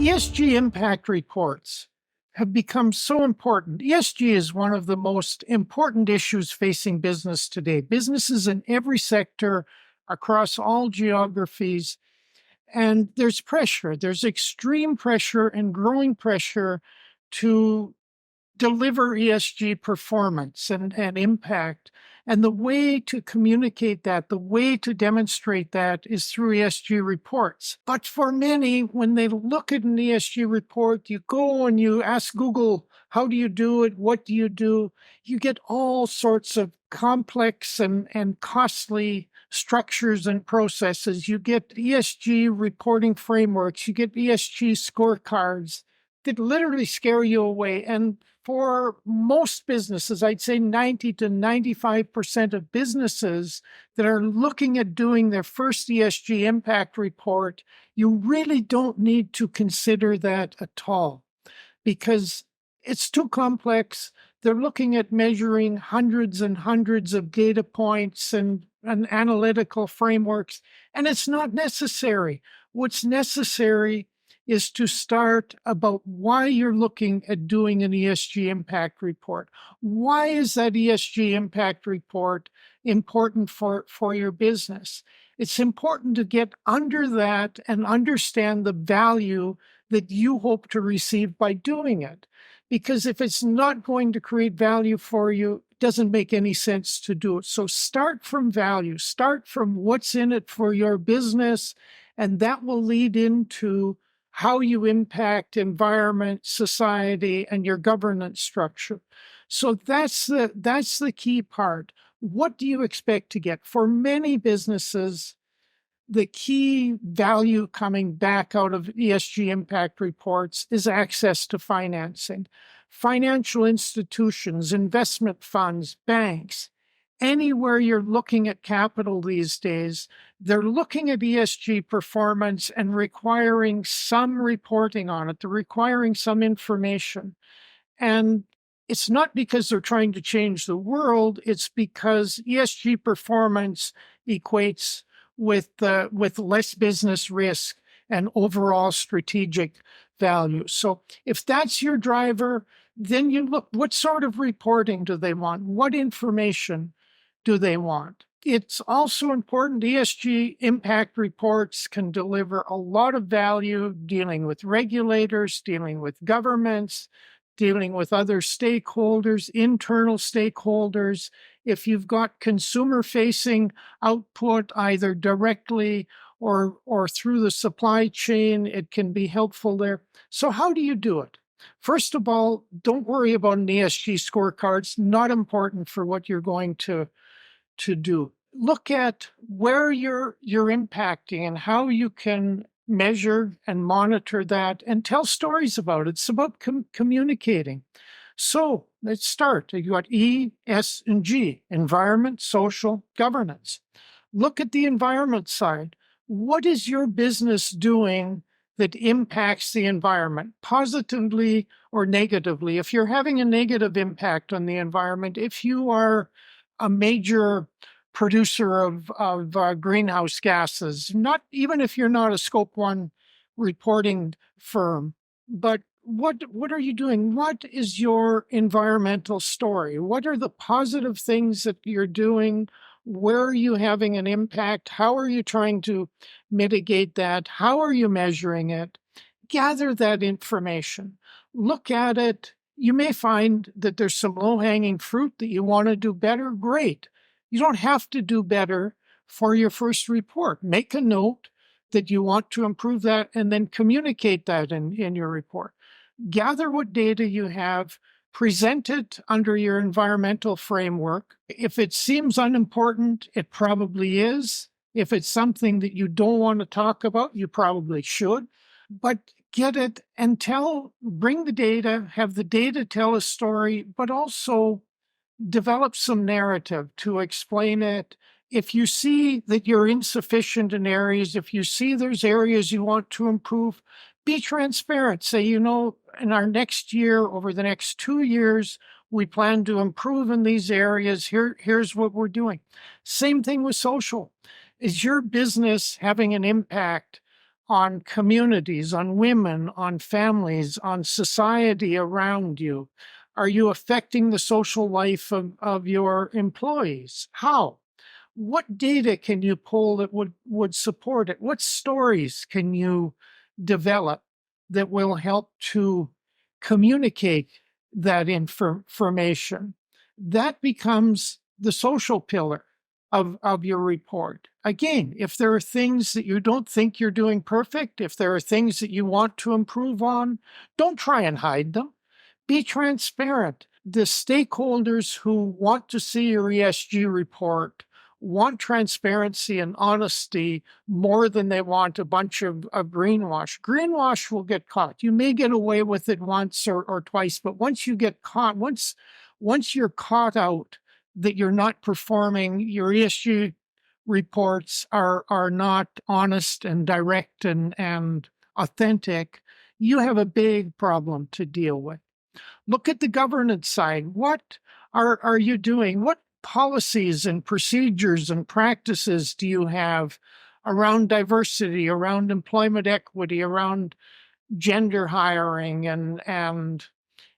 ESG impact reports have become so important. ESG is one of the most important issues facing business today. Businesses in every sector, across all geographies, and there's pressure. There's extreme pressure and growing pressure to deliver ESG performance and impact. And the way to communicate that, the way to demonstrate that is through ESG reports. But for many, when they look at an ESG report, you go and you ask Google, how do you do it? What do you do? You get all sorts of complex and costly structures and processes. You get ESG reporting frameworks. You get ESG scorecards that literally scare you away. And for most businesses, I'd say 90 to 95% of businesses that are looking at doing their first ESG impact report, you really don't need to consider that at all because it's too complex. They're looking at measuring hundreds and hundreds of data points and analytical frameworks, and it's not necessary. What's necessary is to start about why you're looking at doing an ESG impact report. Why is that ESG impact report important for your business? It's important to get under that and understand the value that you hope to receive by doing it. Because if it's not going to create value for you, it doesn't make any sense to do it. So start from value, start from what's in it for your business, and that will lead into how you impact environment, society, and your governance structure. So that's the key part. What do you expect to get? For many businesses, the key value coming back out of ESG impact reports is access to financing. Financial institutions, investment funds, banks, anywhere you're looking at capital these days, they're looking at ESG performance and requiring some reporting on it. They're requiring some information. And it's not because they're trying to change the world. It's because ESG performance equates with less business risk and overall strategic value. So if that's your driver, then you look, what sort of reporting do they want? What information do they want? It's also important, ESG impact reports can deliver a lot of value dealing with regulators, dealing with governments, dealing with other stakeholders, internal stakeholders. If you've got consumer-facing output, either directly or through the supply chain, it can be helpful there. So how do you do it? First of all, don't worry about an ESG scorecard. It's not important for what you're going to do. Look at where you're impacting and how you can measure and monitor that and tell stories about it. It's about communicating. So let's start. You got E, S, and G, environment, social, governance. Look at the environment side. What is your business doing that impacts the environment, positively or negatively? If you're having a negative impact on the environment, if you are a major producer of greenhouse gases, not even if you're not a Scope 1 reporting firm, but what are you doing? What is your environmental story? What are the positive things that you're doing? Where are you having an impact? How are you trying to mitigate that? How are you measuring it? Gather that information. Look at it. You may find that there's some low-hanging fruit that you want to do better. Great. You don't have to do better for your first report. Make a note that you want to improve that and then communicate that in your report. Gather what data you have, present it under your environmental framework. If it seems unimportant, it probably is. If it's something that you don't want to talk about, you probably should. But get it and bring the data, have the data tell a story, but also develop some narrative to explain it. If you see that you're insufficient in areas, if you see there's areas you want to improve, be transparent. Say, in our next year, over the next 2 years, we plan to improve in these areas. Here's what we're doing. Same thing with social. Is your business having an impact on communities, on women, on families, on society around you? Are you affecting the social life of your employees? How? What data can you pull that would support it? What stories can you develop that will help to communicate that information? That becomes the social pillar of your report. Again, if there are things that you don't think you're doing perfect, if there are things that you want to improve on, don't try and hide them. Be transparent. The stakeholders who want to see your ESG report want transparency and honesty more than they want a bunch of greenwash. Greenwash will get caught. You may get away with it once or twice, but once you get caught, once you're caught out that you're not performing, your ESG reports are not honest and direct and authentic, you have a big problem to deal with. Look at the governance side. What are you doing? What policies and procedures and practices do you have around diversity, around employment equity, around gender hiring and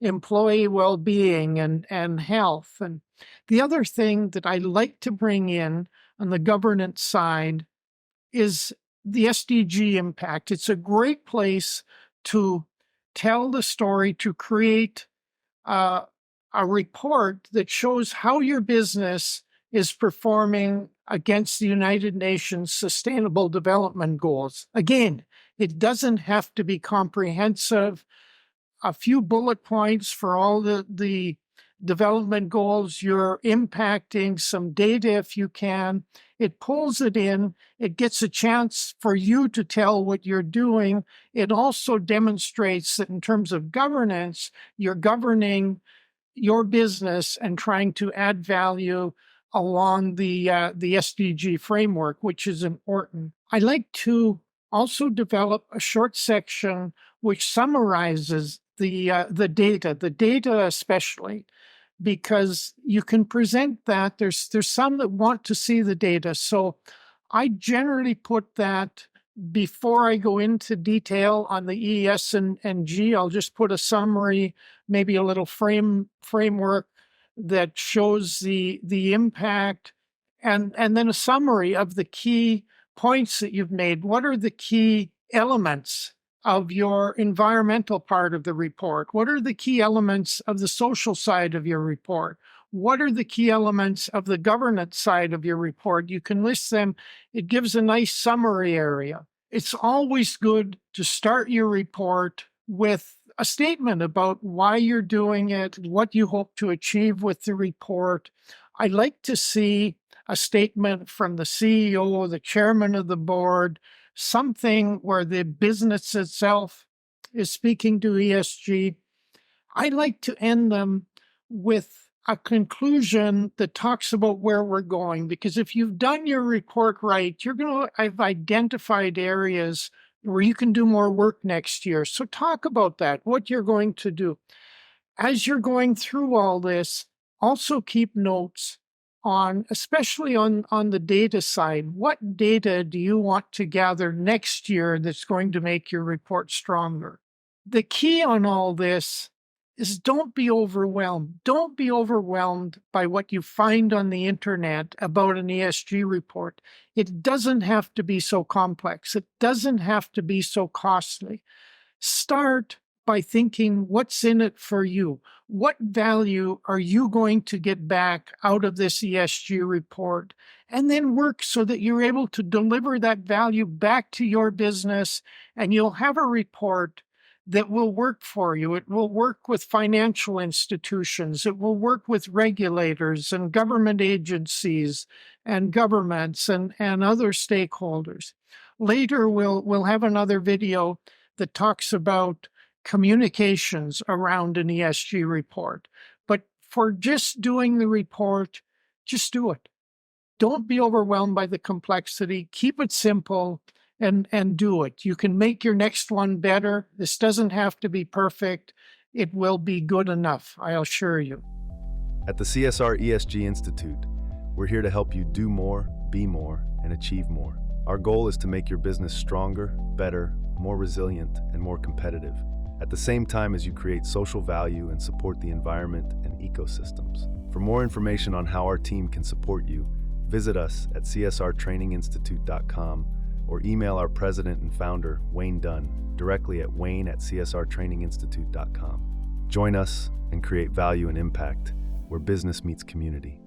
employee well-being and health? And the other thing that I like to bring in on the governance side is the SDG impact. It's a great place to tell the story, to create a report that shows how your business is performing against the United Nations Sustainable Development Goals. Again, it doesn't have to be comprehensive. A few bullet points for all the development goals. You're impacting some data if you can. It pulls it in. It gets a chance for you to tell what you're doing. It also demonstrates that in terms of governance, you're governing your business and trying to add value along the SDG framework, which is important. I like to also develop a short section which summarizes the data especially, because you can present that. There's some that want to see the data. So I generally put that before I go into detail on the ES and G. I'll just put a summary, maybe a little framework that shows the impact, and then a summary of the key points that you've made. What are the key elements of your environmental part of the report? What are the key elements of the social side of your report? What are the key elements of the governance side of your report? You can list them. It gives a nice summary area. It's always good to start your report with a statement about why you're doing it, what you hope to achieve with the report. I like to see a statement from the CEO, the chairman of the board, something where the business itself is speaking to ESG. I like to end them with a conclusion that talks about where we're going, because if you've done your report right, you're going to have identified areas where you can do more work next year. So talk about that, what you're going to do. As you're going through all this, also keep notes on, especially on the data side. What data do you want to gather next year that's going to make your report stronger? The key on all this is don't be overwhelmed. Don't be overwhelmed by what you find on the internet about an ESG report. It doesn't have to be so complex. It doesn't have to be so costly. Start by thinking, what's in it for you? What value are you going to get back out of this ESG report? And then work so that you're able to deliver that value back to your business, and you'll have a report that will work for you. It will work with financial institutions. It will work with regulators and government agencies and governments and other stakeholders. Later, we'll have another video that talks about communications around an ESG report. But for just doing the report, just do it. Don't be overwhelmed by the complexity. Keep it simple and do it. You can make your next one better. This doesn't have to be perfect. It will be good enough, I assure you. At the CSR-ESG Institute, we're here to help you do more, be more, and achieve more. Our goal is to make your business stronger, better, more resilient, and more competitive, at the same time as you create social value and support the environment and ecosystems. For more information on how our team can support you, visit us at csrtraininginstitute.com or email our president and founder, Wayne Dunn, directly at wayne@csrtraininginstitute.com. Join us and create value and impact where business meets community.